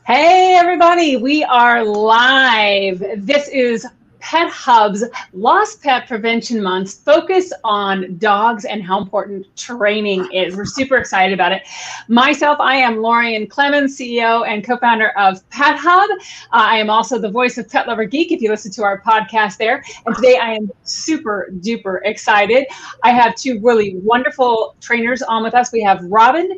Hey everybody, we are live. This is Pet Hub's Lost Pet Prevention Month, focused on dogs and how important training is. We're super excited about it. Myself, I am Lorian Clemens, CEO and co-founder of Pet Hub. I am also the voice of Pet Lover Geek if you listen to our podcast there. And today I am super duper excited. I have two really wonderful trainers on with us. We have Robin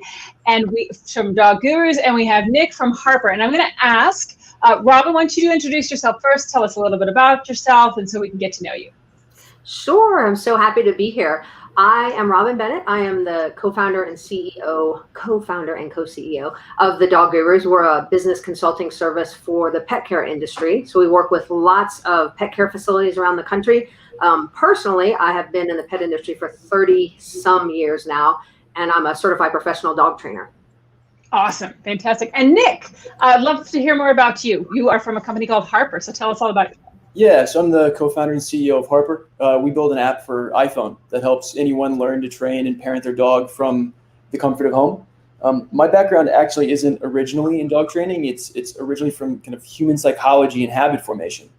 and we from Dog Gurus, and we have Nick from Harper. And I'm going to ask Robin, why don't you introduce yourself first? Tell us a little bit about yourself, and so we can get to know you. Sure, I'm so happy to be here. I am Robin Bennett. I am the co-founder and co-CEO of the Dog Gurus. We're a business consulting service for the pet care industry. So we work with lots of pet care facilities around the country. Personally, I have been in the pet industry for 30 some years now, and I'm a certified professional dog trainer. Awesome. Fantastic. And Nick, I'd love to hear more about you. You are from a company called Harper, so tell us all about it. Yeah, so I'm the co-founder and CEO of Harper. We build an app for iPhone that helps anyone learn to train and parent their dog from the comfort of home. My background actually isn't originally in dog training. It's originally from kind of human psychology and habit formation.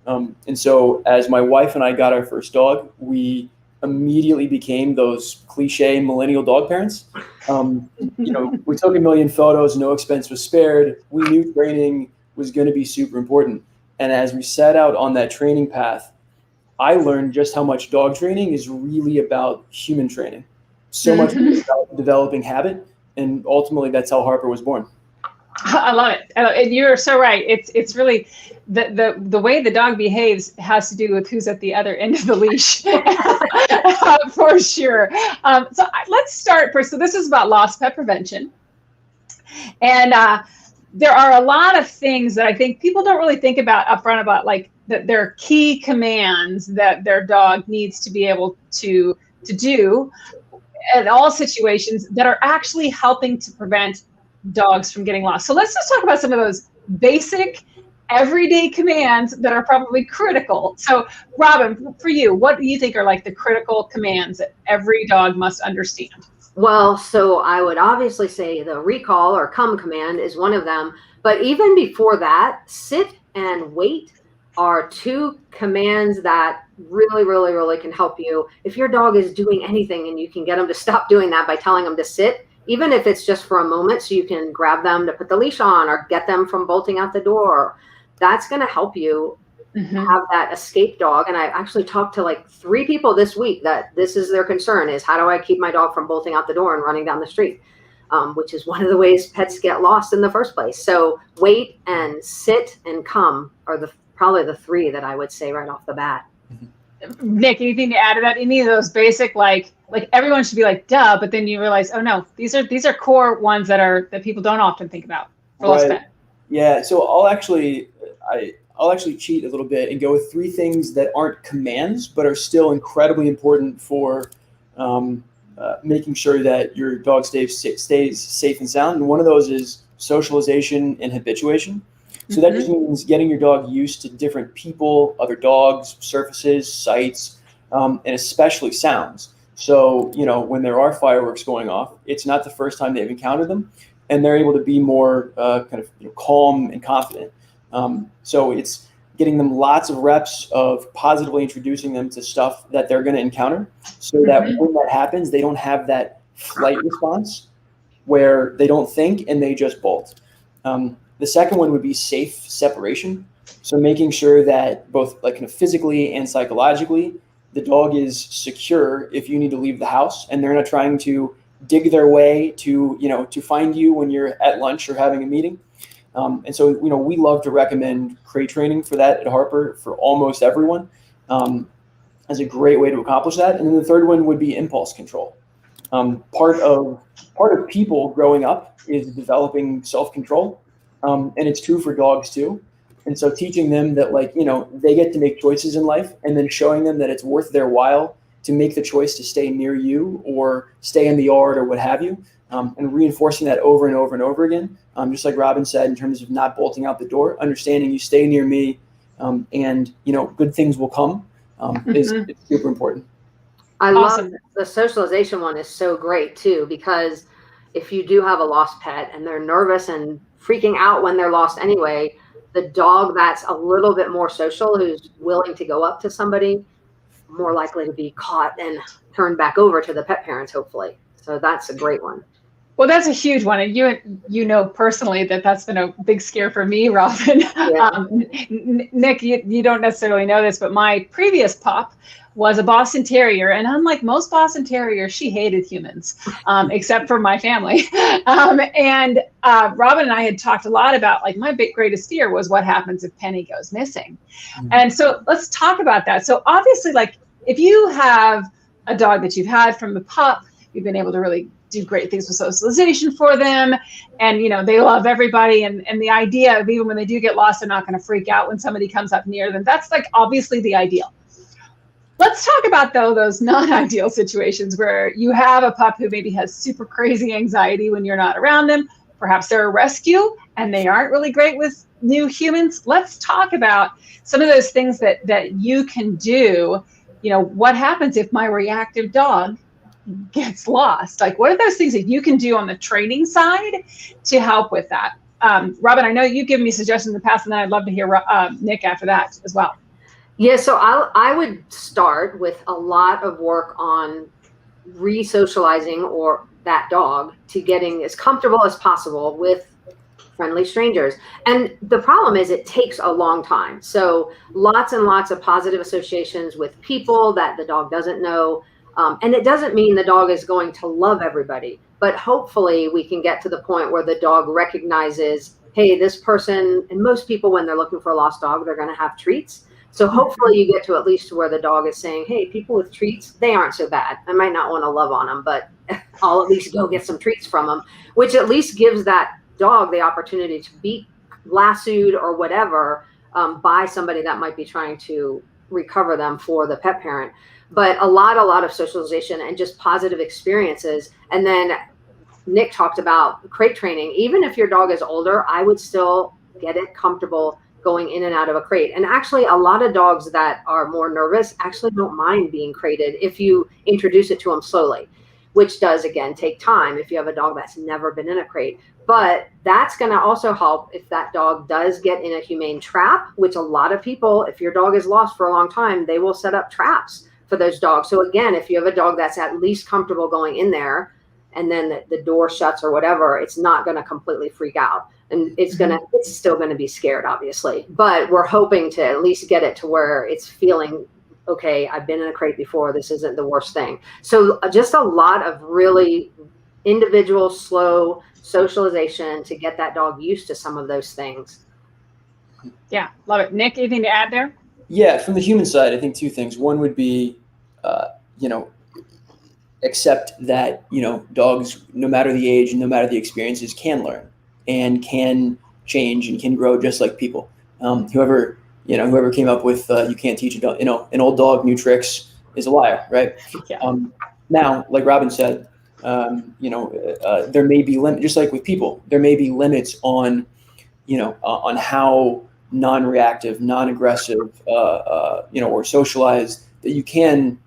And so as my wife and I got our first dog, we immediately became those cliche millennial dog parents. We took a million photos, no expense was spared. We knew training was going to be super important. And as we set out on that training path, I learned just how much dog training is really about human training. So much about developing habit. And ultimately, that's how Harper was born. I love it. And you're so right. It's really the way the dog behaves has to do with who's at the other end of the leash, for sure. So let's start first. So this is about lost pet prevention. And there are a lot of things that I think people don't really think about upfront about, like that there are key commands that their dog needs to be able to do in all situations that are actually helping to prevent dogs from getting lost. So let's just talk about some of those basic everyday commands that are probably critical. So Robin, for you, what do you think are like the critical commands that every dog must understand? Well, so I would obviously say the recall or come command is one of them. But even before that, sit and wait are two commands that really, really, really can help you. If your dog is doing anything and you can get them to stop doing that by telling them to sit, even if it's just for a moment, so you can grab them to put the leash on or get them from bolting out the door, that's going to help you have that escape dog. And I actually talked to like 3 people this week that this is their concern, is how do I keep my dog from bolting out the door and running down the street, which is one of the ways pets get lost in the first place. So wait and sit and come are probably the 3 that I would say right off the bat. Nick, anything to add to that? Any of those basic, like everyone should be like, duh, but then you realize, oh no, these are core ones that people don't often think about for lost pet. Yeah, so I'll actually cheat a little bit and go with 3 things that aren't commands, but are still incredibly important for making sure that your dog stays safe and sound. And one of those is socialization and habituation. So that just means getting your dog used to different people, other dogs, surfaces, sights, and especially sounds. So, when there are fireworks going off, it's not the first time they've encountered them, and they're able to be more calm and confident. So it's getting them lots of reps of positively introducing them to stuff that they're going to encounter, so that when that happens, they don't have that flight response where they don't think and they just bolt. The second one would be safe separation. So making sure that both physically and psychologically, the dog is secure if you need to leave the house, and they're not trying to dig their way to find you when you're at lunch or having a meeting. And so, we love to recommend crate training for that at Harper for almost everyone as a great way to accomplish that. And then the third one would be impulse control. Part of people growing up is developing self-control. And it's true for dogs too. And so teaching them that they get to make choices in life, and then showing them that it's worth their while to make the choice to stay near you or stay in the yard or what have you. And reinforcing that over and over and over again. Just like Robin said, in terms of not bolting out the door, understanding you stay near me and good things will come is super important. I love the socialization one is so great too, because if you do have a lost pet and they're nervous and freaking out when they're lost anyway, the dog that's a little bit more social, who's willing to go up to somebody, more likely to be caught and turned back over to the pet parents, hopefully. So that's a great one. Well, that's a huge one. And you know personally that's been a big scare for me, Robin. Yeah. Nick, you don't necessarily know this, but my previous pup was a Boston Terrier. And unlike most Boston Terriers, she hated humans, except for my family. And Robin and I had talked a lot about, like, my greatest fear was what happens if Penny goes missing. Mm-hmm. And so let's talk about that. So obviously, like, if you have a dog that you've had from the pup, you've been able to really do great things with socialization for them, and they love everybody, and the idea of, even when they do get lost, they're not going to freak out when somebody comes up near them. That's, like, obviously the ideal. Let's talk about, though, those non-ideal situations where you have a pup who maybe has super crazy anxiety when you're not around them. Perhaps they're a rescue and they aren't really great with new humans. Let's talk about some of those things that you can do. What happens if my reactive dog gets lost? Like, what are those things that you can do on the training side to help with that? Robin, I know you've given me suggestions in the past, and then I'd love to hear Nick after that as well. Yeah, so I would start with a lot of work on re-socializing or that dog to getting as comfortable as possible with friendly strangers. And the problem is it takes a long time. So lots and lots of positive associations with people that the dog doesn't know. And it doesn't mean the dog is going to love everybody, but hopefully we can get to the point where the dog recognizes, hey, this person, and most people, when they're looking for a lost dog, they're going to have treats. So hopefully you get to at least to where the dog is saying, hey, people with treats, they aren't so bad. I might not want to love on them, but I'll at least go get some treats from them, which at least gives that dog the opportunity to be lassoed or whatever by somebody that might be trying to recover them for the pet parent. But a lot of socialization and just positive experiences. And then Nick talked about crate training. Even if your dog is older, I would still get it comfortable going in and out of a crate. And actually, a lot of dogs that are more nervous actually don't mind being crated if you introduce it to them slowly, which does, again, take time if you have a dog that's never been in a crate. But that's going to also help if that dog does get in a humane trap, which a lot of people, if your dog is lost for a long time, they will set up traps for those dogs. So again, if you have a dog that's at least comfortable going in there, and then the door shuts or whatever, it's not going to completely freak out. And it's still going to be scared, obviously. But we're hoping to at least get it to where it's feeling, okay, I've been in a crate before. This isn't the worst thing. So just a lot of really individual, slow socialization to get that dog used to some of those things. Yeah, love it. Nick, anything to add there? Yeah, from the human side, I think two things. One would be, accept that, dogs, no matter the age and no matter the experiences, can learn and can change and can grow just like people. Whoever came up with you can't teach an old dog new tricks is a liar, right? Yeah. Now, like Robin said, there may be limits, just like with people, there may be limits on how non-reactive, non-aggressive, or socialized that you can,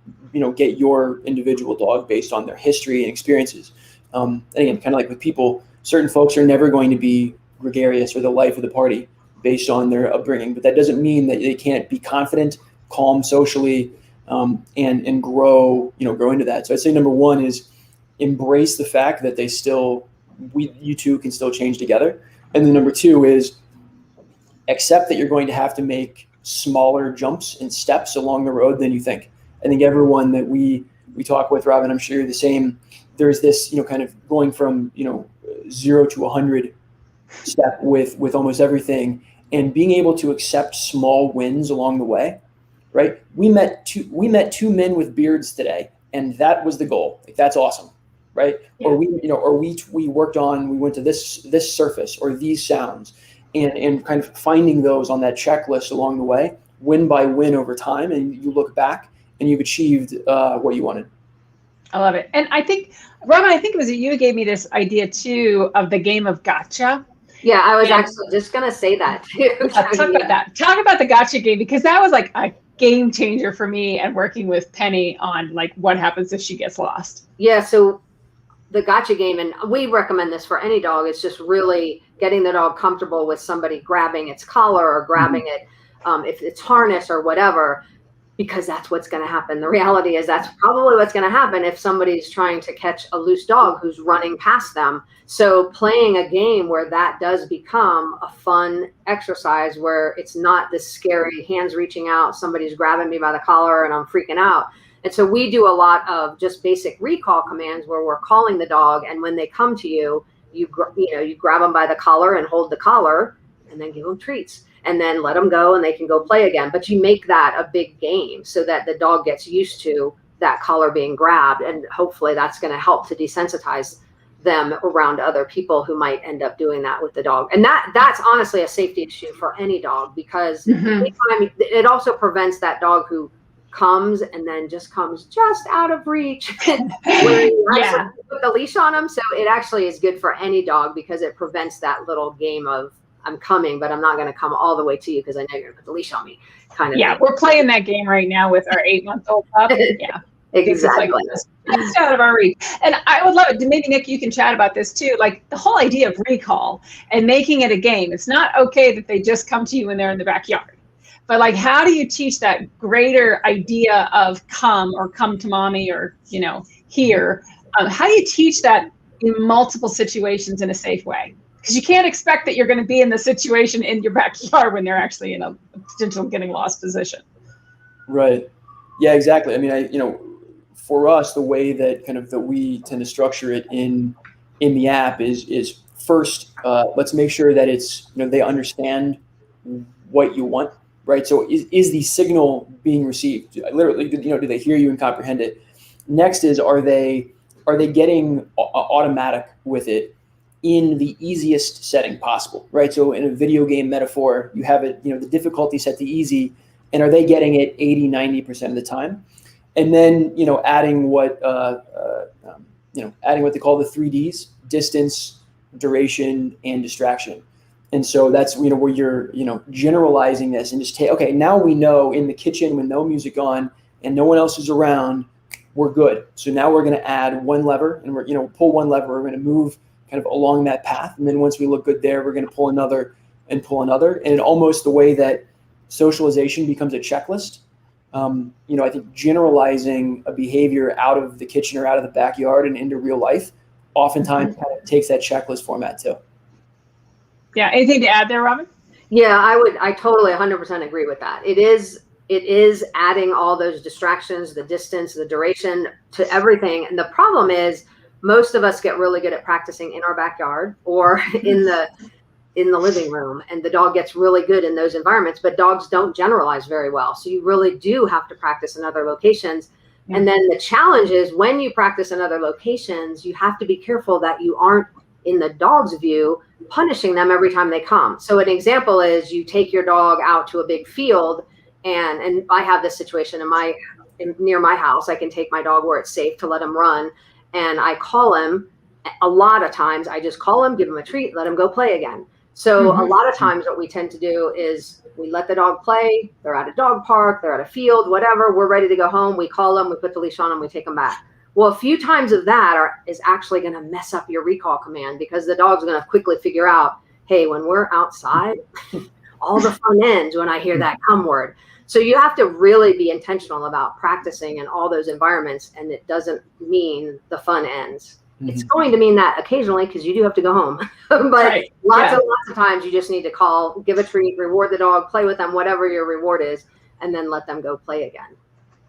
get your individual dog based on their history and experiences. And again, kind of like with people, certain folks are never going to be gregarious or the life of the party based on their upbringing, but that doesn't mean that they can't be confident, calm socially, and grow into that. So I'd say number one is embrace the fact that you two can still change together. And then number two is accept that you're going to have to make smaller jumps and steps along the road than you think. I think everyone that we talk with, Robin, I'm sure you're the same. There's this, kind of going from, 0 to 100 step with almost everything, and being able to accept small wins along the way, right? We met two men with beards today, and that was the goal. Like, that's awesome, right? Yeah. Or we worked on, we went to this surface or these sounds, and kind of finding those on that checklist along the way, win by win over time, and you look back and you've achieved what you wanted. I love it. And I think, Robin, it was you who gave me this idea too of the game of gotcha. Yeah, I was actually just going to say that too. Talk about that. Talk about the gotcha game, because that was like a game changer for me and working with Penny on like what happens if she gets lost. Yeah, so the gotcha game, and we recommend this for any dog, it's just really getting the dog comfortable with somebody grabbing its collar or grabbing it, if it's harness or whatever, because that's what's going to happen. The reality is that's probably what's going to happen if somebody's trying to catch a loose dog who's running past them. So playing a game where that does become a fun exercise, where it's not this scary hands reaching out, somebody's grabbing me by the collar and I'm freaking out. And so we do a lot of just basic recall commands where we're calling the dog, and when they come to you, you grab them by the collar and hold the collar, and then give them treats, and then let them go and they can go play again. But you make that a big game so that the dog gets used to that collar being grabbed, and hopefully that's going to help to desensitize them around other people who might end up doing that with the dog. And that's honestly a safety issue for any dog, because anytime, it also prevents that dog who comes and then just comes just out of reach where you actually put the leash on them. So it actually is good for any dog, because it prevents that little game of, I'm coming, but I'm not going to come all the way to you because I know you're going to put the leash on me kind of thing. We're playing that game right now with our 8-month-old pup. Yeah. Exactly. It's out of our reach. And I would love it. Maybe Nick, you can chat about this too. Like the whole idea of recall and making it a game. It's not okay that they just come to you when they're in the backyard. But like, how do you teach that greater idea of come, or come to mommy, or, here? How do you teach that in multiple situations in a safe way? Because you can't expect that you're going to be in the situation in your backyard when they're actually in a potential getting lost position. Right. Yeah, exactly. I mean, for us, the way that that we tend to structure it in the app is first, let's make sure that it's, they understand what you want. Right. So is the signal being received? Literally, do they hear you and comprehend it? Next is, are they getting automatic with it in the easiest setting possible? Right. So in a video game metaphor, you have it, the difficulty set to easy, and are they getting it 80-90% of the time? And then, adding what they call the 3Ds: distance, duration, and distraction. And so that's, where you're, generalizing this and just okay, now we know in the kitchen when no music on and no one else is around, we're good. So now we're going to add one lever, and we're, pull one lever, we're going to move kind of along that path. And then once we look good there, we're going to pull another and pull another. And almost the way that socialization becomes a checklist, I think generalizing a behavior out of the kitchen or out of the backyard and into real life oftentimes kind of takes that checklist format too. Yeah. Anything to add there, Robin? Yeah, I totally 100% agree with that. It is adding all those distractions, the distance, the duration to everything. And the problem is most of us get really good at practicing in our backyard or in the living room, and the dog gets really good in those environments, but dogs don't generalize very well. So you really do have to practice in other locations. Yeah. And then the challenge is when you practice in other locations, you have to be careful that you aren't, in the dog's view, punishing them every time they come. So an example is you take your dog out to a big field, and I have this situation near my house. I can take my dog where it's safe to let him run, and I call him. A lot of times I just call him, give him a treat, let him go play again. So a lot of times what we tend to do is we let the dog play. They're at a dog park, they're at a field, whatever. We're ready to go home. We call them, we put the leash on them, we take them back. Well, a few times of that is actually going to mess up your recall command, because the dog's going to quickly figure out, hey, when we're outside, all the fun ends when I hear that come word. So you have to really be intentional about practicing in all those environments, and it doesn't mean the fun ends. Mm-hmm. It's going to mean that occasionally, because you do have to go home. But lots of times you just need to call, give a treat, reward the dog, play with them, whatever your reward is, and then let them go play again.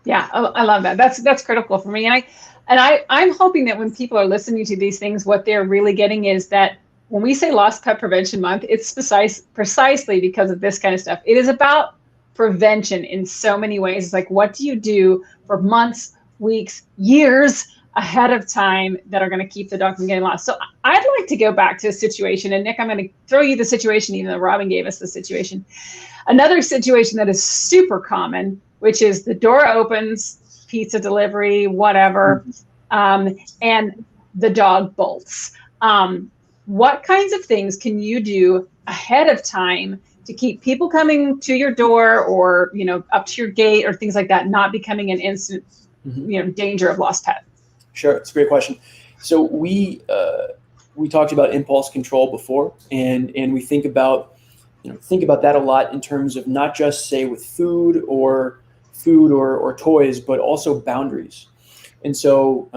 Yeah, I love that. That's critical for me. And I'm hoping that when people are listening to these things, what they're really getting is that when we say Lost Pet Prevention Month, it's precisely because of this kind of stuff. It is about prevention in so many ways. It's like, what do you do for months, weeks, years ahead of time that are going to keep the dog from getting lost? So I'd like to go back to a situation, and Nick, I'm going to throw you the situation, even though Robin gave us the situation. Another situation that is super common, which is the door opens, pizza delivery, whatever, and the dog bolts. What kinds of things can you do ahead of time to keep people coming to your door or, up to your gate or things like that, not becoming an instant, danger of lost pet? Sure. It's a great question. So we talked about impulse control before, and we think about that a lot in terms of not just say with food or toys, but also boundaries. And so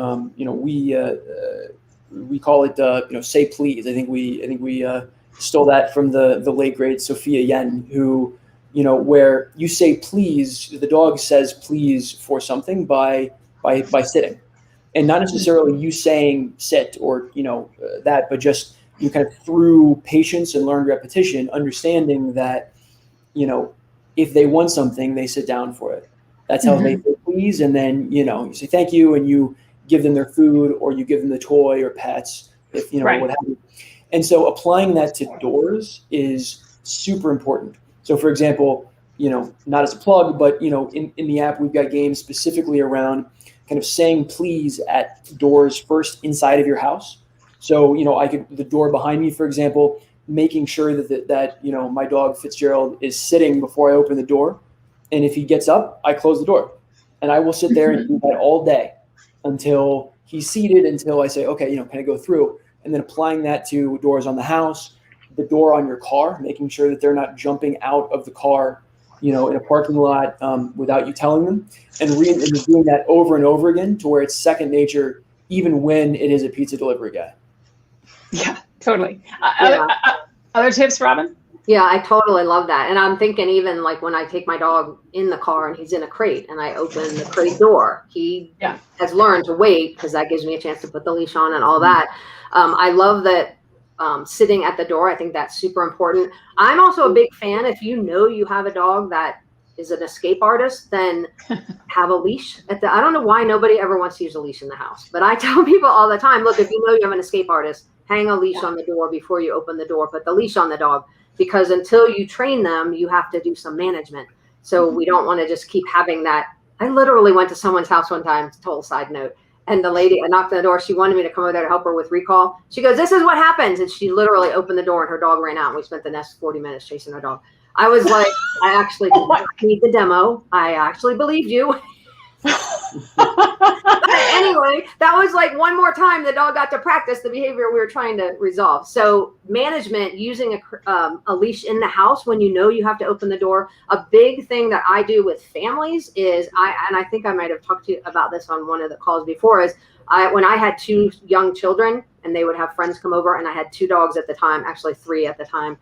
we call it say please. I think we stole that from the late great Sophia Yen, who where you say please, the dog says please for something by sitting, and not necessarily you saying sit or that, but just you kind of through patience and learned repetition, understanding that if they want something, they sit down for it. That's how they say please, and then you say thank you, and you give them their food, or you give them the toy or pets, if Right. what have you. And so applying that to doors is super important. So for example, not as a plug, but in the app we've got games specifically around kind of saying please at doors first inside of your house. So the door behind me, for example, making sure that my dog Fitzgerald is sitting before I open the door, and if he gets up, I close the door, and I will sit there and do that all day until he's seated, until I say okay, can I go through, and then applying that to doors on the house, the door on your car, making sure that they're not jumping out of the car, in a parking lot without you telling them, and doing that over and over again to where it's second nature, even when it is a pizza delivery guy. Yeah, totally. Yeah. Other tips, Robin? Yeah, I totally love that. And I'm thinking even like when I take my dog in the car and he's in a crate and I open the crate door, he has learned to wait because that gives me a chance to put the leash on and all that. I love that sitting at the door. I think that's super important. I'm also a big fan. If you have a dog that is an escape artist, then have a leash I don't know why nobody ever wants to use a leash in the house, but I tell people all the time, look, if you have an escape artist, hang a leash on the door before you open the door, put the leash on the dog, because until you train them, you have to do some management. So we don't want to just keep having that. I literally went to someone's house one time, total side note, and the lady, I knocked on the door. She wanted me to come over there to help her with recall. She goes, this is what happens. And she literally opened the door and her dog ran out. And we spent the next 40 minutes chasing her dog. I was like, I actually need the demo. I actually believed you. Anyway, that was like one more time the dog got to practice the behavior we were trying to resolve. So management, using a leash in the house when you have to open the door. A big thing that I do with families is I think I might have talked to you about this on one of the calls before, is when I had two young children and they would have friends come over, and I had two dogs at the time, actually three at the time.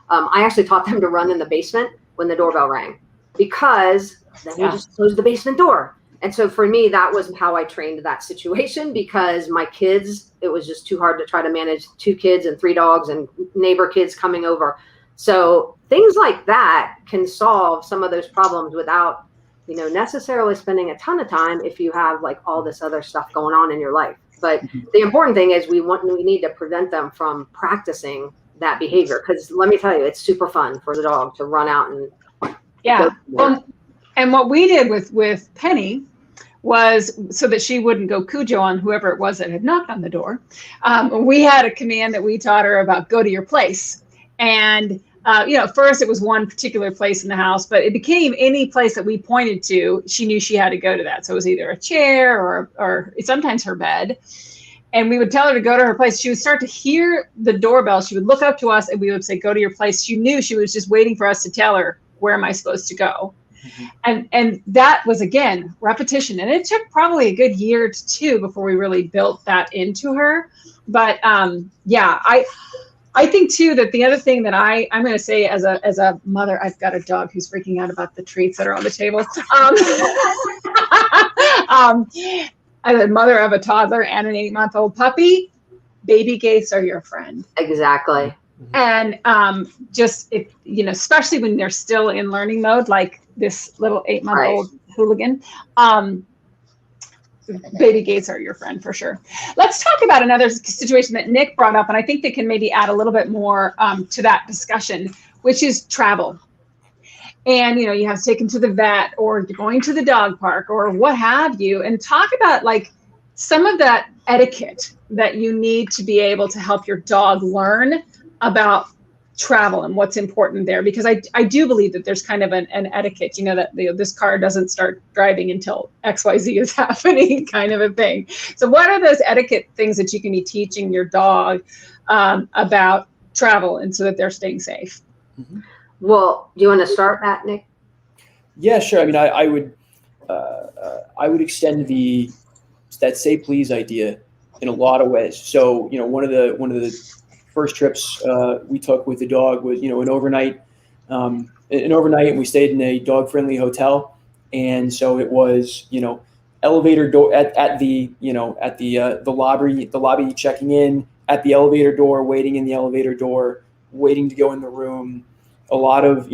I actually taught them to run in the basement when the doorbell rang, because then we just closed the basement door. And so for me, that was how I trained that situation, because my kids, it was just too hard to try to manage two kids and three dogs and neighbor kids coming over. So things like that can solve some of those problems without, necessarily spending a ton of time if you have like all this other stuff going on in your life. But the important thing is we need to prevent them from practicing that behavior, because let me tell you, it's super fun for the dog to run out and Well, and what we did with Penny was, so that she wouldn't go Cujo on whoever it was that had knocked on the door, we had a command that we taught her about go to your place. And first it was one particular place in the house, but it became any place that we pointed to, she knew she had to go to that. So it was either a chair or sometimes her bed. And we would tell her to go to her place. She would start to hear the doorbell. She would look up to us and we would say, go to your place. She knew she was just waiting for us to tell her, where am I supposed to go? And that was, again, repetition. And it took probably a good year to two before we really built that into her. But I think too that the other thing that I'm going to say as a mother, I've got a dog who's freaking out about the treats that are on the table. As a mother of a toddler and an 8-month-old puppy, baby gates are your friend. Exactly. And especially when they're still in learning mode, like this little 8-month-old hooligan, baby gates are your friend for sure. Let's talk about another situation that Nick brought up, and I think they can maybe add a little bit more to that discussion, which is travel. And, you have to take them to the vet or going to the dog park or what have you, and talk about like some of that etiquette that you need to be able to help your dog learn about travel and what's important there, because I do believe that there's kind of an etiquette, that this car doesn't start driving until XYZ is happening, kind of a thing. So what are those etiquette things that you can be teaching your dog about travel, and so that they're staying safe? Mm-hmm. Well, do you want to start that, Nick? Yeah, sure. I mean, I would extend that say please idea in a lot of ways. So, one of the first trips we took with the dog was, an overnight, and we stayed in a dog-friendly hotel. And so it was, elevator door at the lobby checking in, at the elevator door, waiting in the elevator door, waiting to go in the room. A lot of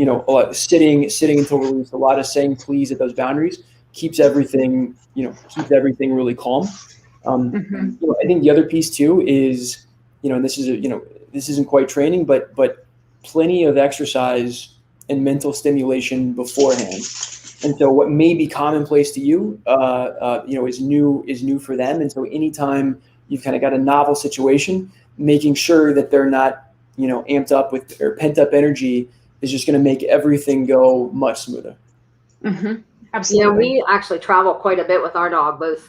sitting until release. A lot of saying please at those boundaries keeps everything really calm. I think the other piece too is, and this isn't quite training, but plenty of exercise and mental stimulation beforehand. And so what may be commonplace to you, is new for them. And so anytime you've kind of got a novel situation, making sure that they're not, amped up with or pent up energy is just going to make everything go much smoother. Mm-hmm. Absolutely. We actually travel quite a bit with our dog, both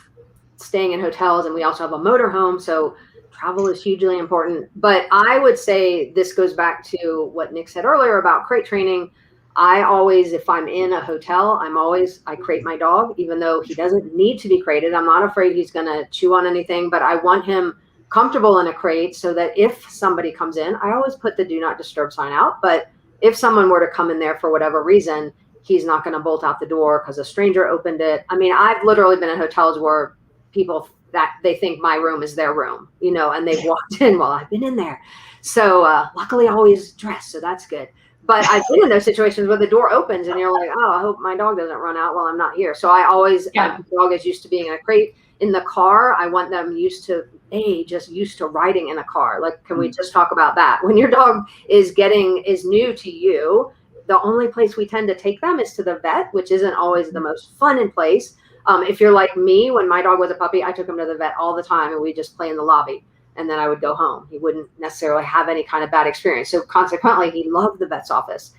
staying in hotels, and we also have a motorhome. So travel is hugely important. But I would say this goes back to what Nick said earlier about crate training. I always, if I'm in a hotel, I crate my dog, even though he doesn't need to be crated. I'm not afraid he's going to chew on anything, but I want him comfortable in a crate so that if somebody comes in, I always put the do not disturb sign out. But if someone were to come in there for whatever reason, he's not going to bolt out the door because a stranger opened it. I mean, I've literally been in hotels where people that they think my room is their room, and they've walked in while I've been in there. So luckily always dressed. So that's good. But I've been in those situations where the door opens and you're like, oh, I hope my dog doesn't run out while I'm not here. So I always, the dog is used to being in a crate. In the car, I want them used to riding in a car. Like, can we just talk about that? When your dog is new to you, the only place we tend to take them is to the vet, which isn't always the most fun in place. If you're like me, when my dog was a puppy, I took him to the vet all the time and we just play in the lobby. And then I would go home. He wouldn't necessarily have any kind of bad experience. So consequently, he loved the vet's office.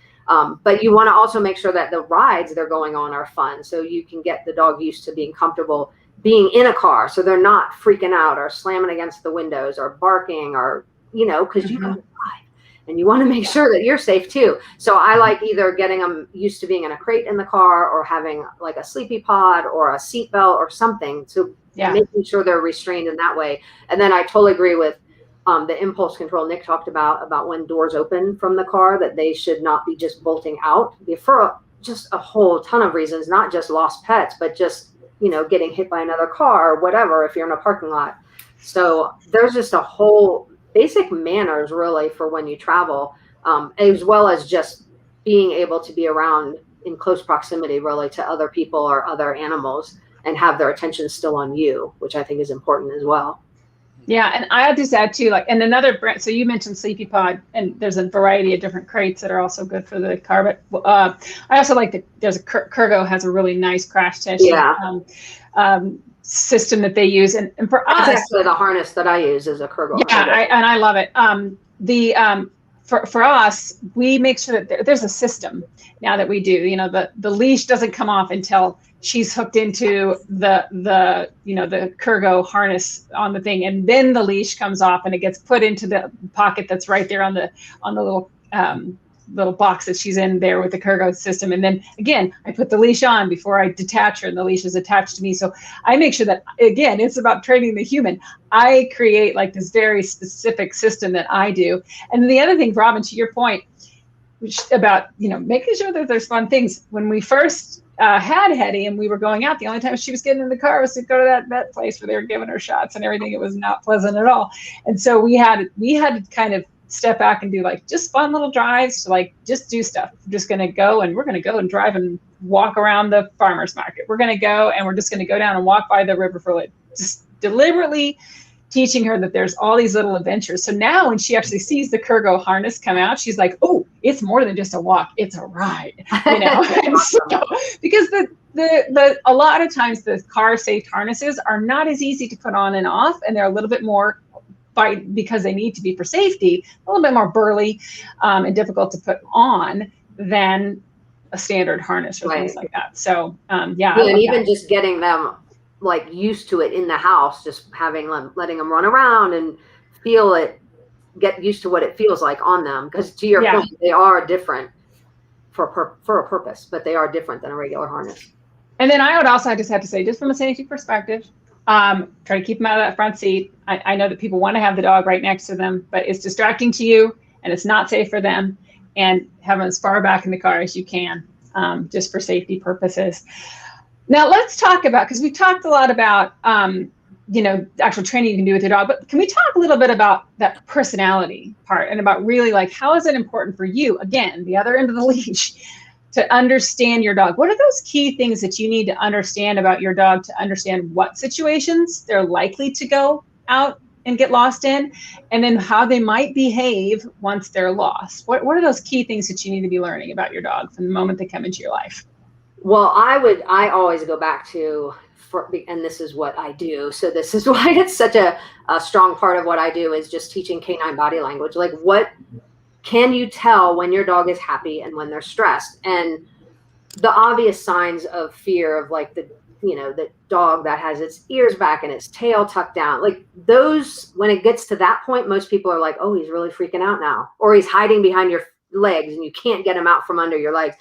But you want to also make sure that the rides they're going on are fun. So you can get the dog used to being comfortable being in a car. So they're not freaking out or slamming against the windows or barking or, because you have to drive. And you want to make sure that you're safe too. So I like either getting them used to being in a crate in the car or having like a sleepy pod or a seatbelt or something. So making sure they're restrained in that way. And then I totally agree with the impulse control Nick talked about when doors open from the car, that they should not be just bolting out for just a whole ton of reasons, not just lost pets, but just, getting hit by another car or whatever if you're in a parking lot. So there's just a whole basic manners really for when you travel, as well as just being able to be around in close proximity really to other people or other animals and have their attention still on you, which I think is important as well. Yeah, and I'll just add too, and another brand. So you mentioned Sleepy Pod, and there's a variety of different crates that are also good for the car. But I also like there's a Kurgo has a really nice crash test system that they use, and for us, that's actually the harness that I use is a Kurgo. Yeah, I love it. For us, we make sure that there's a system now that we do. The leash doesn't come off until she's hooked into the Kurgo harness on the thing, and then the leash comes off and it gets put into the pocket that's right there on the little box that she's in there with the Kurgo system. And then again, I put the leash on before I detach her, and the leash is attached to me. So I make sure that, again, it's about training the human. I create like this very specific system that I do. And the other thing, Robin, to your point, about making sure that there's fun things. When we first had Hetty and we were going out, the only time she was getting in the car was to go to that vet place where they were giving her shots and everything. It was not pleasant at all. And so we had to kind of step back and do like just fun little drives to like just do stuff. We're just going to go and drive and walk around the farmer's market. We're going to go and we're just going to go down and walk by the river for like just deliberately teaching her that there's all these little adventures. So now when she actually sees the Kurgo harness come out, she's like, oh, it's more than just a walk, it's a ride, And so, because a lot of times the car safe harnesses are not as easy to put on and off, and they're a little bit more fight because they need to be for safety, a little bit more burly and difficult to put on than a standard harness or things like that. So yeah, and even just getting them like used to it in the house, just letting them run around and feel it, get used to what it feels like on them. Because to your point, they are different for a purpose, but they are different than a regular harness. And then I would also just have to say, just from a safety perspective, try to keep them out of that front seat. I know that people want to have the dog right next to them, but it's distracting to you and it's not safe for them. And have them as far back in the car as you can, just for safety purposes. Now let's talk about, because we talked a lot about, actual training you can do with your dog, but can we talk a little bit about that personality part and about really like, how is it important for you, again, the other end of the leash, to understand your dog? What are those key things that you need to understand about your dog to understand what situations they're likely to go out and get lost in, and then how they might behave once they're lost? What are those key things that you need to be learning about your dog from the moment they come into your life? Well, I always go back to, and this is what I do. So this is why it's such a strong part of what I do, is just teaching canine body language. Like, what can you tell when your dog is happy and when they're stressed? And the obvious signs of fear of like the dog that has its ears back and its tail tucked down, like those, when it gets to that point, most people are like, oh, he's really freaking out now, or he's hiding behind your legs and you can't get him out from under your legs.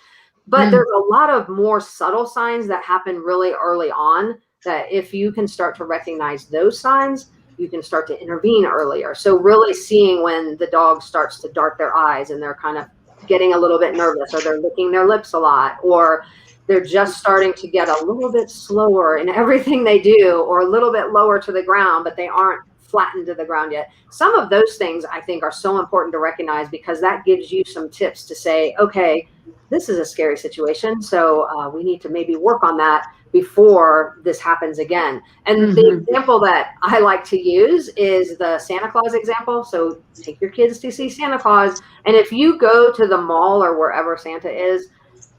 But there's a lot of more subtle signs that happen really early on, that if you can start to recognize those signs, you can start to intervene earlier. So really seeing when the dog starts to dart their eyes and they're kind of getting a little bit nervous, or they're licking their lips a lot, or they're just starting to get a little bit slower in everything they do, or a little bit lower to the ground, but they aren't flattened to the ground yet. Some of those things I think are so important to recognize, because that gives you some tips to say, okay, this is a scary situation, so we need to maybe work on that before this happens again. And the example that I like to use is the Santa Claus example. So take your kids to see Santa Claus, and if you go to the mall or wherever Santa is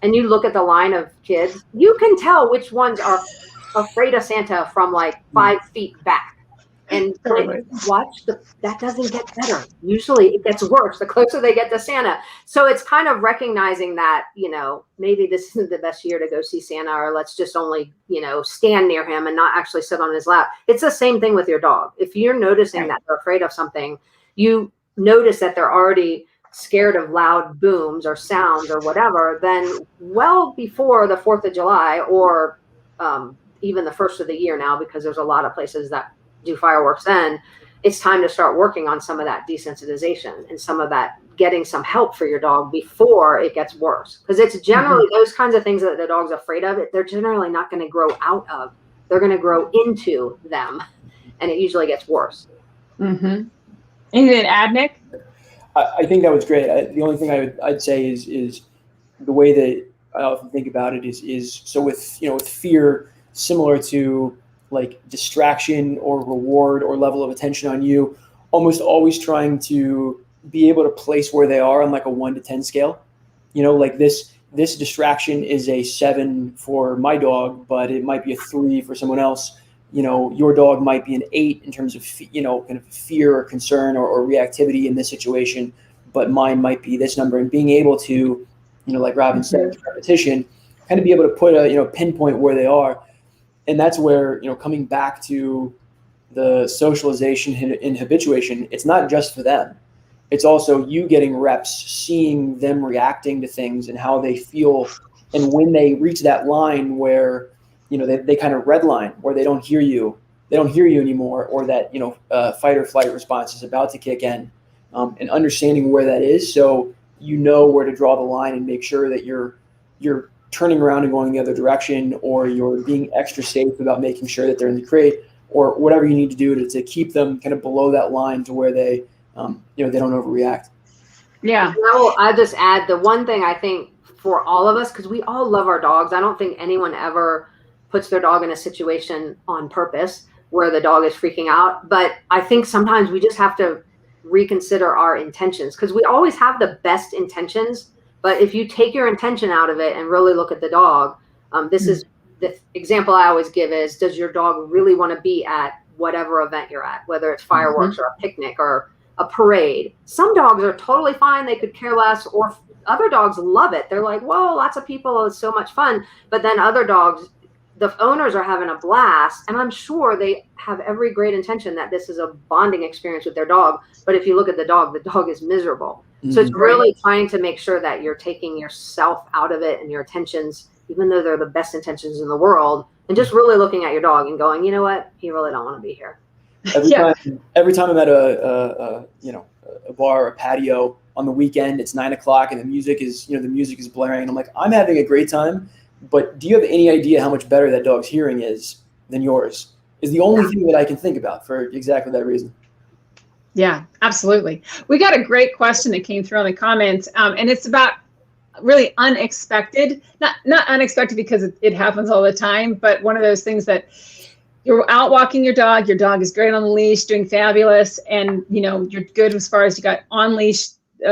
and you look at the line of kids, you can tell which ones are afraid of Santa from like 5 feet back. And like, watch, that doesn't get better. Usually it gets worse the closer they get to Santa. So it's kind of recognizing that, maybe this isn't the best year to go see Santa, or let's just only, stand near him and not actually sit on his lap. It's the same thing with your dog. If you're noticing that they're afraid of something, you notice that they're already scared of loud booms or sounds or whatever, then well before the 4th of July or even the 1st of the year now, because there's a lot of places that do fireworks then, it's time to start working on some of that desensitization and some of that getting some help for your dog before it gets worse. Because it's generally those kinds of things that the dog's afraid of, they're generally not going to grow out of. They're going to grow into them, and it usually gets worse. Anything to add, Nick? I think that was great. The only thing I'd say is the way that I often think about it is so with fear, similar to like distraction or reward or level of attention on you, almost always trying to be able to place where they are on like a 1 to 10 scale. Like this distraction is a 7 for my dog, but it might be a 3 for someone else. Your dog might be an 8 in terms of, kind of fear or concern or reactivity in this situation, but mine might be this number. And being able to, like Robin said, repetition, kind of be able to put a, pinpoint where they are. And that's where, coming back to the socialization and habituation, it's not just for them. It's also you getting reps, seeing them reacting to things and how they feel. And when they reach that line where, they kind of redline, where they don't hear you anymore, or that, fight or flight response is about to kick in, and understanding where that is. So where to draw the line and make sure that you're turning around and going the other direction, or you're being extra safe about making sure that they're in the crate, or whatever you need to do to keep them kind of below that line to where they, they don't overreact. Yeah. I'll just add the one thing I think for all of us, because we all love our dogs. I don't think anyone ever puts their dog in a situation on purpose where the dog is freaking out. But I think sometimes we just have to reconsider our intentions, because we always have the best intentions. But if you take your intention out of it and really look at the dog, this is the example I always give is, does your dog really want to be at whatever event you're at, whether it's fireworks or a picnic or a parade. Some dogs are totally fine. They could care less, or other dogs love it. They're like, whoa, lots of people. It's so much fun. But then other dogs, the owners are having a blast, and I'm sure they have every great intention that this is a bonding experience with their dog. But if you look at the dog is miserable. So it's really trying to make sure that you're taking yourself out of it and your attentions, even though they're the best intentions in the world, and just really looking at your dog and going, you know what, you really don't want to be here. Every time I'm at a bar or a patio on the weekend, it's 9 o'clock and the music is blaring, and I'm like, I'm having a great time, but do you have any idea how much better that dog's hearing is than yours? Is the only thing that I can think about for exactly that reason. Yeah, absolutely. We got a great question that came through in the comments, and it's about really unexpected, not unexpected because it happens all the time, but one of those things that you're out walking your dog is great on the leash, doing fabulous, and you're good as far as you got on leash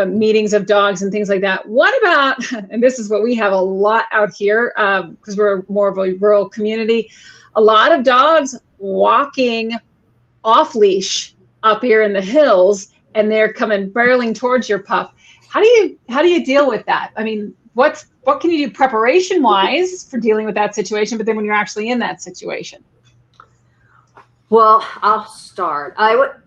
meetings of dogs and things like that. What about, and this is what we have a lot out here because we're more of a rural community, a lot of dogs walking off leash up here in the hills, and they're coming barreling towards your pup. How do you deal with that? I mean, what can you do preparation wise for dealing with that situation, but then when you're actually in that situation? Well, I'll start.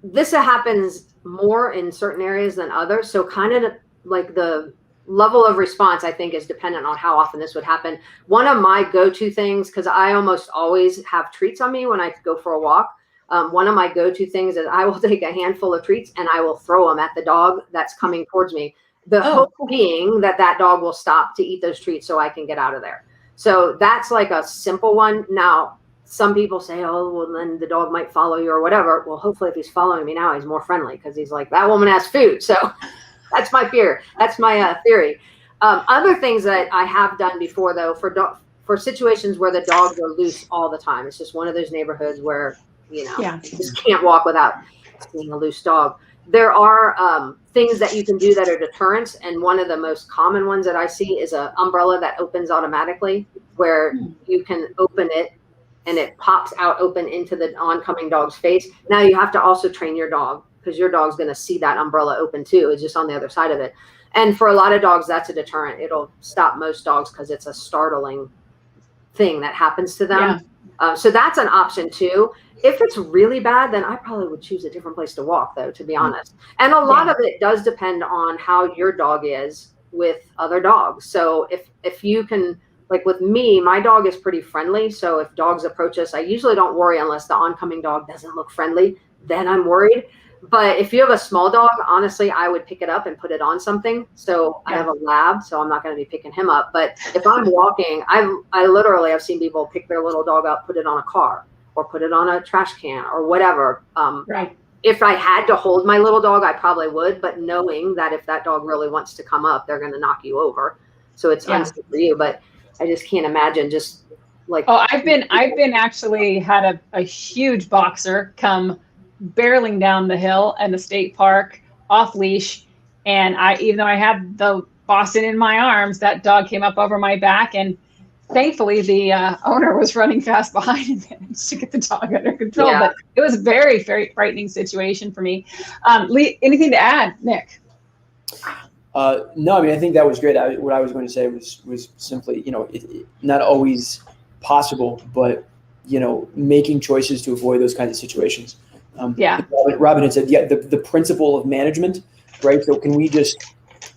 This happens more in certain areas than others. So kind of like the level of response, I think, is dependent on how often this would happen. One of my go-to things, because I almost always have treats on me when I go for a walk. One of my go-to things is I will take a handful of treats and I will throw them at the dog that's coming towards me. The hope being that dog will stop to eat those treats so I can get out of there. So that's like a simple one. Now, some people say, oh, well, then the dog might follow you or whatever. Well, hopefully if he's following me now, he's more friendly because he's like, that woman has food. So that's my fear. That's my theory. Other things that I have done before, though, for situations where the dogs are loose all the time. It's just one of those neighborhoods where, you just can't walk without seeing a loose dog. There are things that you can do that are deterrents. And one of the most common ones that I see is an umbrella that opens automatically, where you can open it and it pops out open into the oncoming dog's face. Now you have to also train your dog, because your dog's going to see that umbrella open too. It's just on the other side of it. And for a lot of dogs, that's a deterrent. It'll stop most dogs because it's a startling thing that happens to them. So that's an option too. If it's really bad, then I probably would choose a different place to walk, though, to be honest. And a lot of it does depend on how your dog is with other dogs. So if you can, like with me, my dog is pretty friendly. So if dogs approach us, I usually don't worry unless the oncoming dog doesn't look friendly. Then I'm worried. But if you have a small dog, honestly, I would pick it up and put it on something. So I have a lab, so I'm not going to be picking him up. But if I'm walking, I literally have seen people pick their little dog up, put it on a car or put it on a trash can or whatever. If I had to hold my little dog, I probably would. But knowing that if that dog really wants to come up, they're going to knock you over. So it's unsafe for you. But I just can't imagine just like. Oh, I've been actually had a huge boxer come barreling down the hill in the state park off leash, and even though I had the Boston in my arms, that dog came up over my back, and thankfully the owner was running fast behind and managed to get the dog under control. But it was a very, very frightening situation for me. Anything to add, Nick? No, I mean, I think that was great. What I was going to say was simply, not always possible, but making choices to avoid those kinds of situations. Robin had said, the principle of management, right? So can we just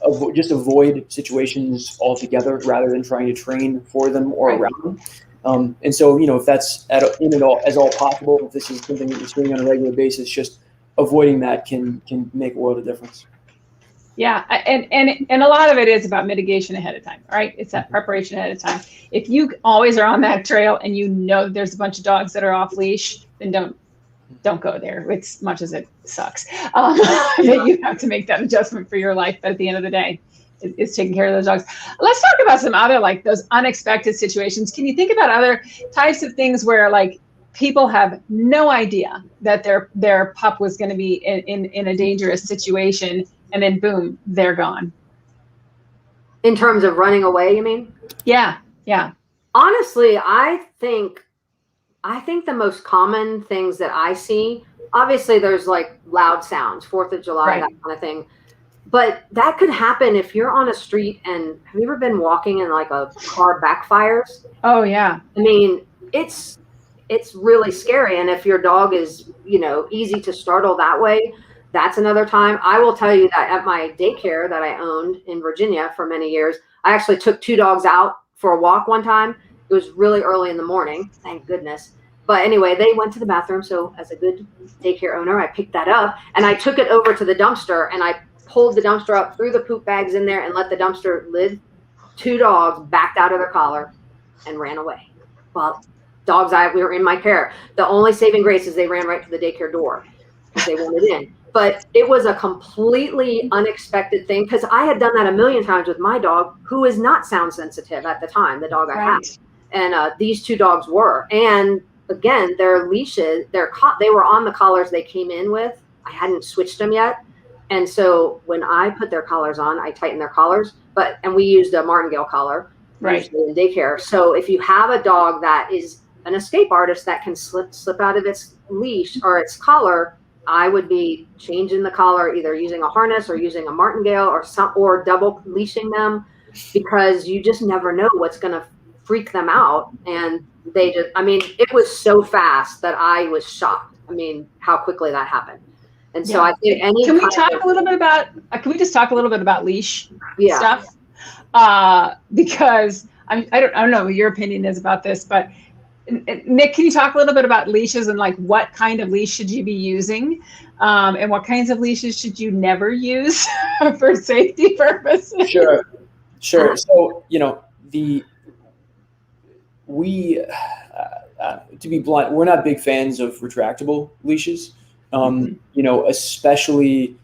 avoid situations altogether rather than trying to train for them or around them? And so, if that's as all possible, if this is something that you're doing on a regular basis, just avoiding that can make a world of difference. Yeah, and a lot of it is about mitigation ahead of time, right? It's that preparation ahead of time. If you always are on that trail and there's a bunch of dogs that are off leash, then don't go there. As much as it sucks, you have to make that adjustment for your life. But at the end of the day, it's taking care of those dogs. Let's talk about some other, like those unexpected situations. Can you think about other types of things where like people have no idea that their pup was going to be in a dangerous situation, and then boom, they're gone? In terms of running away, you mean? Yeah. Honestly, I think I think the most common things that I see, obviously there's like loud sounds, 4th of July, Right. that kind of thing. But that could happen if you're on a street and have you ever been walking and like a car backfires? Oh yeah. I mean, it's really scary. And if your dog is, easy to startle that way, that's another time. I will tell you that at my daycare that I owned in Virginia for many years, I actually took 2 dogs out for a walk one time. It was really early in the morning, thank goodness. But anyway, they went to the bathroom. So as a good daycare owner, I picked that up and I took it over to the dumpster and I pulled the dumpster up, threw the poop bags in there and let the dumpster lid. 2 dogs backed out of their collar and ran away. Well, we were in my care. The only saving grace is they ran right to the daycare door because they wanted in. But it was a completely unexpected thing because I had done that a million times with my dog, who is not sound sensitive at the time, the dog I had. And these 2 dogs were. And again, their leashes, they were on the collars they came in with. I hadn't switched them yet. And so when I put their collars on, I tightened their collars. And we used a martingale collar, usually in daycare. So if you have a dog that is an escape artist that can slip out of its leash or its collar, I would be changing the collar, either using a harness or using a martingale or double leashing them, because you just never know what's going to freak them out. And it was so fast that I was shocked. I mean, how quickly that happened. And so I think Can we just talk a little bit about leash stuff? Because I don't know what your opinion is about this, but Nick, can you talk a little bit about leashes and like what kind of leash should you be using, and what kinds of leashes should you never use for safety purposes? Sure. So to be blunt, we're not big fans of retractable leashes. Especially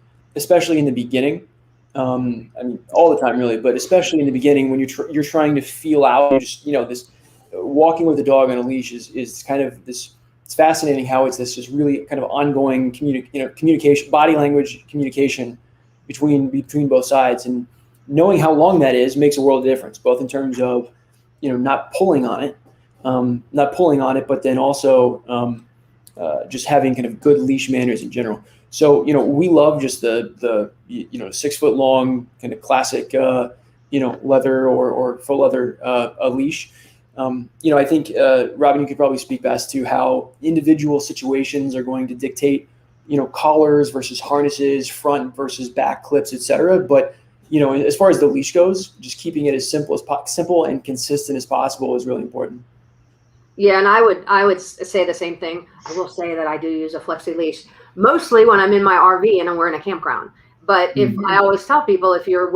in the beginning. I mean, all the time really, but especially in the beginning when you're trying to feel out, this walking with a dog on a leash is kind of this. It's fascinating how it's this just really kind of ongoing communication, body language communication between both sides, and knowing how long that is makes a world of difference, both in terms of not pulling on it, but then also just having kind of good leash manners in general. So, we love just the 6 foot long kind of classic, leather or faux leather leash. I think, Robin, you could probably speak best to how individual situations are going to dictate, collars versus harnesses, front versus back clips, et cetera. But, as far as the leash goes, just keeping it as simple and consistent as possible is really important. Yeah, and I would say the same thing. I will say that I do use a flexi leash, mostly when I'm in my RV and we're in a campground. But if I always tell people, if you're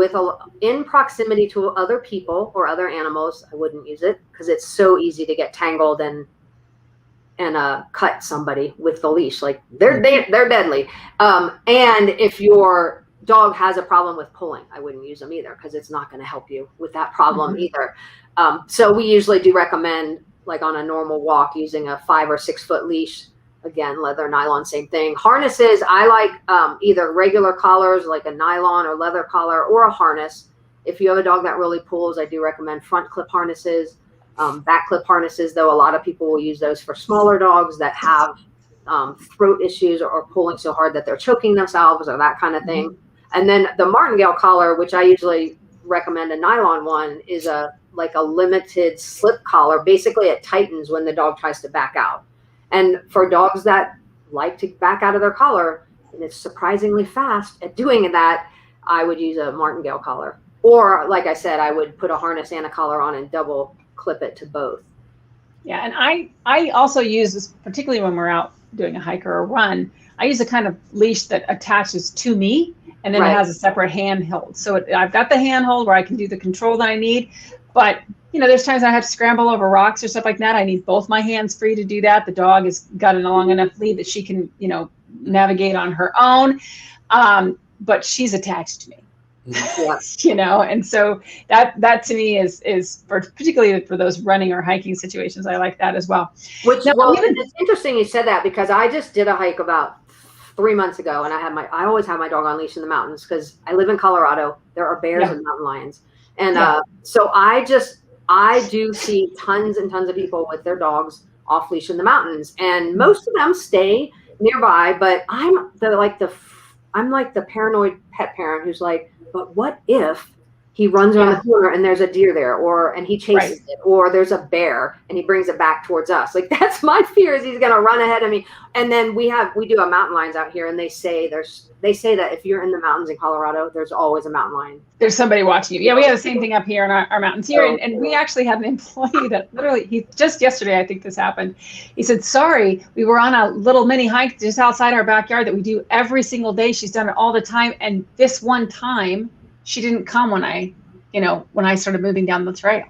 in proximity to other people or other animals, I wouldn't use it because it's so easy to get tangled and cut somebody with the leash. Like they're deadly. And if your dog has a problem with pulling, I wouldn't use them either because it's not going to help you with that problem either. So we usually do recommend, like on a normal walk, using a 5 or 6 foot leash. Again, leather, nylon, same thing. Harnesses, I like either regular collars like a nylon or leather collar, or a harness. If you have a dog that really pulls, I do recommend front clip harnesses. Back clip harnesses, though, a lot of people will use those for smaller dogs that have throat issues or pulling so hard that they're choking themselves or that kind of thing. And then the martingale collar, which I usually recommend a nylon one, is like a limited slip collar. Basically, it tightens when the dog tries to back out. And for dogs that like to back out of their collar, and it's surprisingly fast at doing that, I would use a martingale collar. Or, like I said, I would put a harness and a collar on and double clip it to both. Yeah, and I also use this, particularly when we're out doing a hike or a run, I use a kind of leash that attaches to me, and then it has a separate handhold. So I've got the handhold where I can do the control that I need, but there's times I have to scramble over rocks or stuff like that. I need both my hands free to do that. The dog has got a long enough lead that she can, navigate on her own. But she's attached to me, and so that to me is particularly for those running or hiking situations. I like that as well. It's interesting you said that because I just did a hike about 3 months ago, and I always have my dog on leash in the mountains because I live in Colorado. There are bears and mountain lions. And so I do see tons and tons of people with their dogs off leash in the mountains, and most of them stay nearby. But I'm like the paranoid pet parent who's like, but what if he runs around the corner and there's a deer there, and he chases it, or there's a bear and he brings it back towards us? Like, that's my fear, is he's going to run ahead of me. And then we do a mountain lions out here, and they say that if you're in the mountains in Colorado, there's always a mountain lion. There's somebody watching you. Yeah, we have the same thing up here in our mountains here. And we actually have an employee that literally, just yesterday, I think this happened. He said, sorry, we were on a little mini hike just outside our backyard that we do every single day. She's done it all the time. And this one time, she didn't come when I started moving down the trail.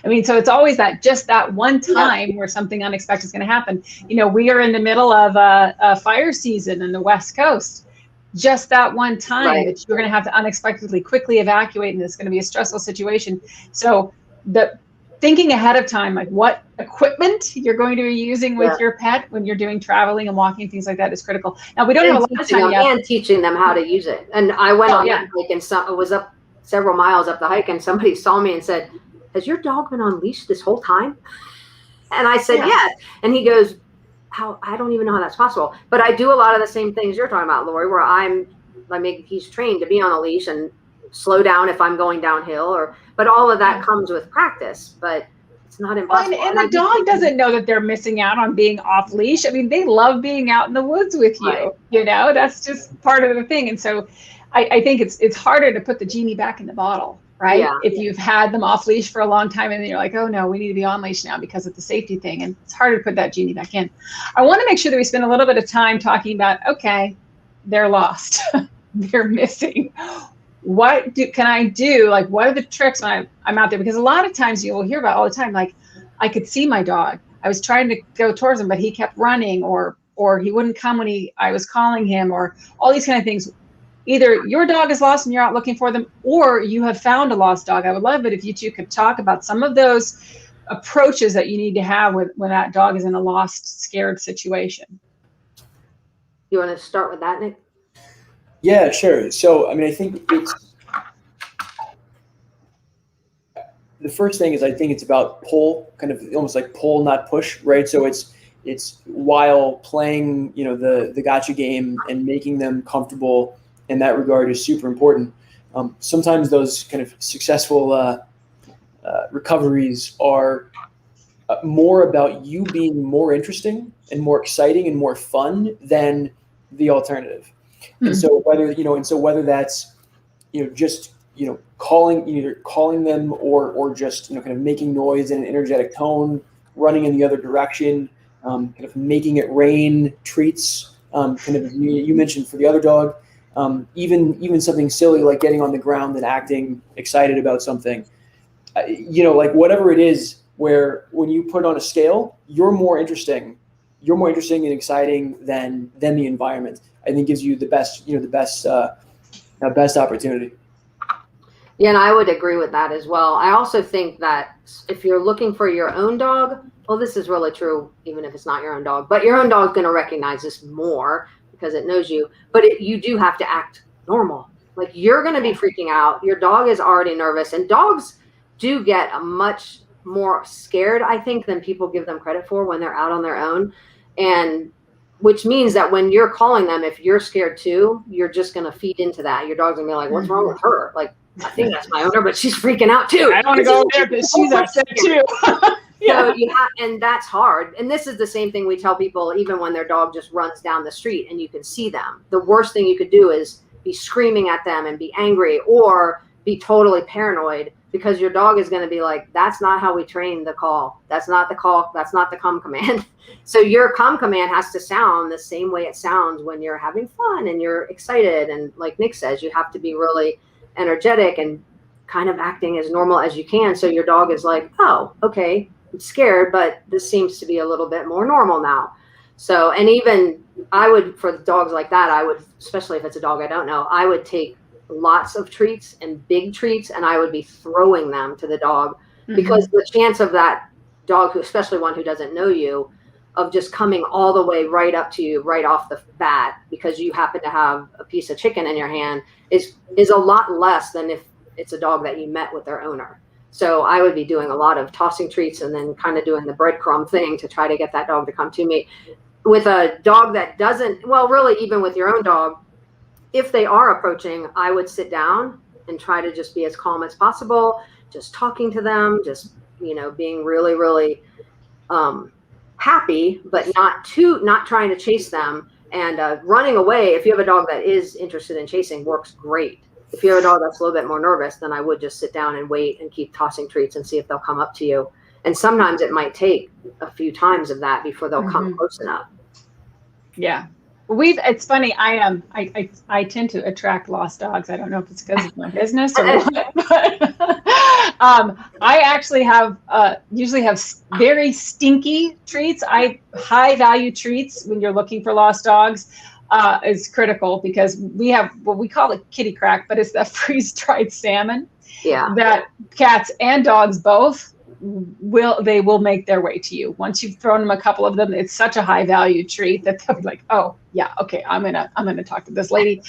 I mean, so it's always just that one time where something unexpected is going to happen. We are in the middle of a fire season in the West Coast. Just that one time that you're going to have to unexpectedly quickly evacuate, and it's going to be a stressful situation. So the thinking ahead of time, like what equipment you're going to be using with your pet when you're doing traveling and walking, things like that, is critical. Now, we don't have a lot of time yet. And teaching them how to use it. And I went on that hike, and it was up several miles up the hike, and somebody saw me and said, has your dog been on leash this whole time? And I said, yeah. And he goes, how? I don't even know how that's possible. But I do a lot of the same things you're talking about, Lori, where he's trained to be on a leash and slow down if I'm going downhill, but all of that comes with practice, but it's not impossible. And the dog doesn't know that they're missing out on being off leash. I mean, they love being out in the woods with you, that's just part of the thing. And so I think it's harder to put the genie back in the bottle, right? Yeah. If you've had them off leash for a long time and then you're like, oh no, we need to be on leash now because of the safety thing. And it's harder to put that genie back in. I want to make sure that we spend a little bit of time talking about, okay, they're lost. They're missing. What can I do? Like, what are the tricks when I'm out there? Because a lot of times you will hear about all the time, like, I could see my dog. I was trying to go towards him, but he kept running, or he wouldn't come when I was calling him, or all these kind of things. Either your dog is lost and you're out looking for them, or you have found a lost dog. I would love it if you two could talk about some of those approaches that you need to have when that dog is in a lost, scared situation. You want to start with that, Nick? Yeah, sure. So, I mean, I think the first thing is, I think it's about pull, kind of almost like pull, not push, right? So it's while playing, the gotcha game and making them comfortable in that regard is super important. Sometimes those kind of successful recoveries are more about you being more interesting and more exciting and more fun than the alternative. And so whether that's, just, either calling them or just, kind of making noise in an energetic tone, running in the other direction, kind of making it rain, treats, kind of you mentioned for the other dog, even something silly like getting on the ground and acting excited about something, like whatever it is, where when you put on a scale, you're more interesting and exciting than the environment. I think gives you the best opportunity. Yeah, and I would agree with that as well. I also think that if you're looking for your own dog, well, this is really true, even if it's not your own dog, but your own dog's going to recognize this more because it knows you, but you do have to act normal. Like, you're going to be freaking out. Your dog is already nervous, and dogs do get much more scared, I think, than people give them credit for when they're out on their own. And which means that when you're calling them, if you're scared too, you're just going to feed into that. Your dog's going to be like, what's wrong with her? Like, I think that's my owner, but she's freaking out too. I don't want to go there because she's upset too. So and that's hard. And this is the same thing we tell people, even when their dog just runs down the street and you can see them. The worst thing you could do is be screaming at them and be angry, or be totally paranoid, because your dog is going to be like, that's not how we train the call. That's not the call. That's not the come command. So your come command has to sound the same way it sounds when you're having fun and you're excited. And like Nick says, you have to be really energetic and kind of acting as normal as you can. So your dog is like, oh, okay, I'm scared, but this seems to be a little bit more normal now. So, and even I would, for dogs like that, I would, especially if it's a dog I don't know, I would take lots of treats and big treats, and I would be throwing them to the dog, because the chance of that dog, who, especially one who doesn't know you, of just coming all the way right up to you right off the bat because you happen to have a piece of chicken in your hand is a lot less than if it's a dog that you met with their owner. So I would be doing a lot of tossing treats and then kind of doing the breadcrumb thing to try to get that dog to come to me. With a dog that doesn't, well, really, even with your own dog, if they are approaching, I would sit down and try to just be as calm as possible, just talking to them, just, being really, really happy, but not trying to chase them. And running away, if you have a dog that is interested in chasing, works great. If you have a dog that's a little bit more nervous, then I would just sit down and wait and keep tossing treats and see if they'll come up to you. And sometimes it might take a few times of that before they'll come close enough. Yeah. It's funny. I tend to attract lost dogs. I don't know if it's because of my business or what, but I actually usually have very stinky treats. High value treats when you're looking for lost dogs is critical, because we have what we call it kitty crack, but it's that freeze-dried salmon. Yeah. That cats and dogs both will make their way to you. Once you've thrown them a couple of them, it's such a high value treat that they'll be like, oh yeah, okay, I'm gonna talk to this lady.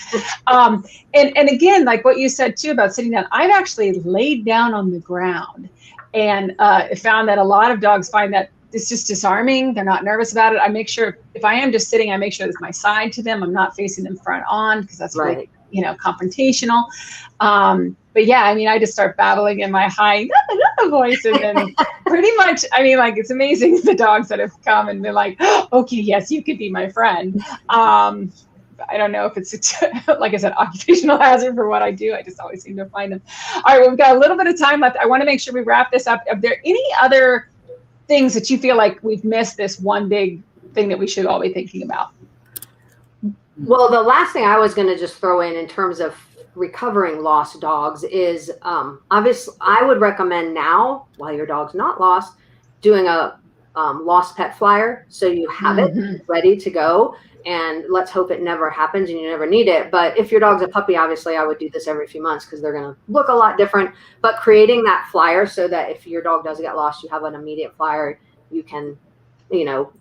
And again, like what you said too about sitting down, I've actually laid down on the ground and found that a lot of dogs find that it's just disarming. They're not nervous about it. I make sure, if I am just sitting, I make sure there's my side to them. I'm not facing them front on, because that's really, confrontational. But yeah, I just start babbling in my high voice, and then pretty much, it's amazing the dogs that have come and been like, okay, yes, you could be my friend. I don't know if it's, like I said, occupational hazard for what I do. I just always seem to find them. All right, well, we've got a little bit of time left. I want to make sure we wrap this up. Are there any other things that you feel like we've missed, this one big thing that we should all be thinking about? Well, the last thing I was going to just throw in terms of recovering lost dogs is obviously I would recommend now, while your dog's not lost, doing a lost pet flyer, so you have it ready to go. And let's hope it never happens and you never need it. But if your dog's a puppy, obviously I would do this every few months, because they're going to look a lot different. But creating that flyer so that if your dog does get lost, you have an immediate flyer you can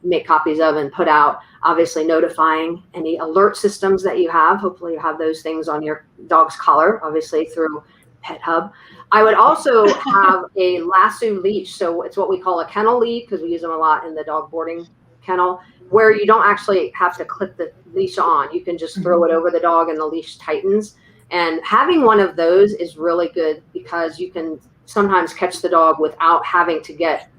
make copies of and put out, obviously notifying any alert systems that you have. Hopefully you have those things on your dog's collar, obviously through Pet Hub. I would also have a lasso leash. So it's what we call a kennel lead, because we use them a lot in the dog boarding kennel, where you don't actually have to clip the leash on. You can just throw it over the dog and the leash tightens. And having one of those is really good, because you can sometimes catch the dog without having to get,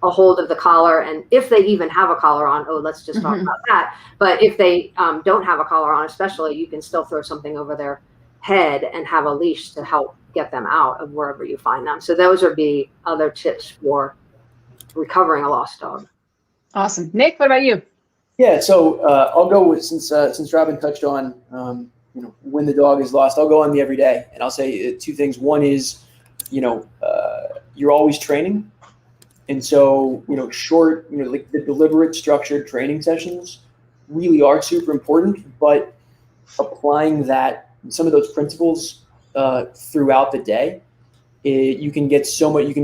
a hold of the collar. And if they even have a collar on, let's just talk about that. But if they don't have a collar on, especially, you can still throw something over their head and have a leash to help get them out of wherever you find them. So those would be other tips for recovering a lost dog. Awesome. Nick, what about you? Yeah, so I'll go with, since Robin touched on when the dog is lost, I'll go on the everyday, and I'll say two things. One is, you're always training. And so, short, like the deliberate, structured training sessions really are super important, but applying some of those principles throughout the day, you can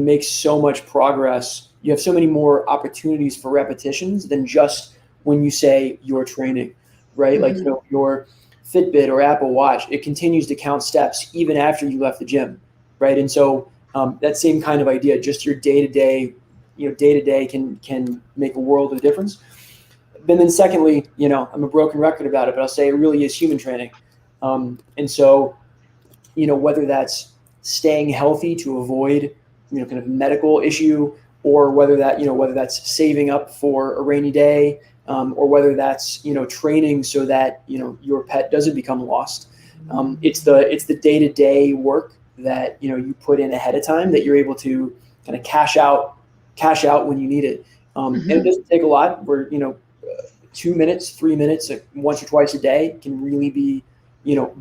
make so much progress. You have so many more opportunities for repetitions than just when you say you're training, right? Like, your Fitbit or Apple Watch, it continues to count steps even after you left the gym, right? And so that same kind of idea, just your day-to-day can make a world of difference. And then secondly, I'm a broken record about it, but I'll say it really is human training. And so, whether that's staying healthy to avoid, kind of medical issue, or whether that's saving up for a rainy day, or whether that's, training so that, your pet doesn't become lost. It's the day-to-day work that, you put in ahead of time that you're able to kind of cash out when you need it. And it doesn't take a lot. Where 2 minutes, 3 minutes, once or twice a day can really be,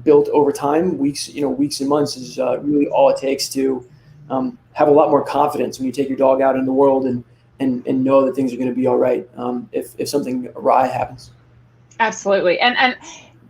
built over time. Weeks and months is really all it takes to have a lot more confidence when you take your dog out in the world and know that things are going to be all right if something awry happens. Absolutely. And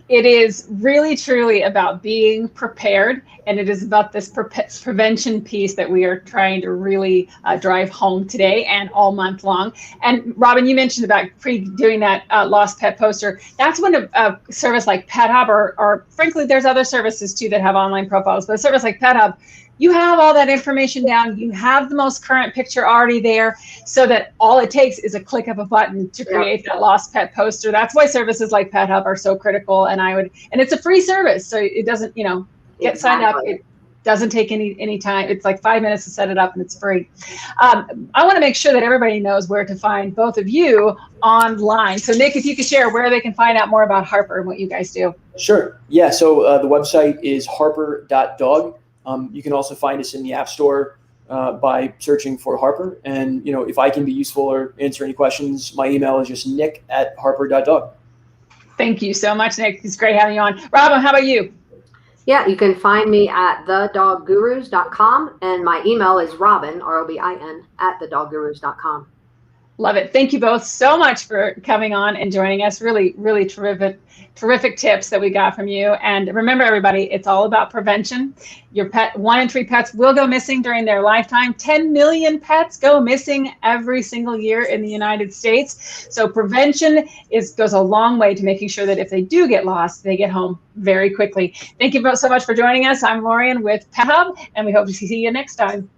it is really, truly about being prepared. And it is about this prevention piece that we are trying to really drive home today and all month long. And Robin, you mentioned about doing that lost pet poster. That's when a service like Pet Hub, or frankly, there's other services too that have online profiles, but a service like Pet Hub you have all that information down. You have the most current picture already there, so that all it takes is a click of a button to create that lost pet poster. That's why services like Pet Hub are so critical. And it's a free service, so it doesn't, get signed up. It doesn't take any time. It's like 5 minutes to set it up, and it's free. I want to make sure that everybody knows where to find both of you online. So Nick, if you could share where they can find out more about Harper and what you guys do. Sure. Yeah. So the website is harper.dog. You can also find us in the App Store by searching for Harper. And, if I can be useful or answer any questions, my email is just nick@harper.dog. Thank you so much, Nick. It's great having you on. Robin, how about you? Yeah, you can find me at thedoggurus.com, and my email is Robin, ROBIN, @thedoggurus.com. Love it. Thank you both so much for coming on and joining us. Really, really terrific tips that we got from you. And remember, everybody, it's all about prevention. Your pet, 1 in 3 pets will go missing during their lifetime. 10 million pets go missing every single year in the United States. So prevention goes a long way to making sure that if they do get lost, they get home very quickly. Thank you both so much for joining us. I'm Lorian with Pet Hub, and we hope to see you next time.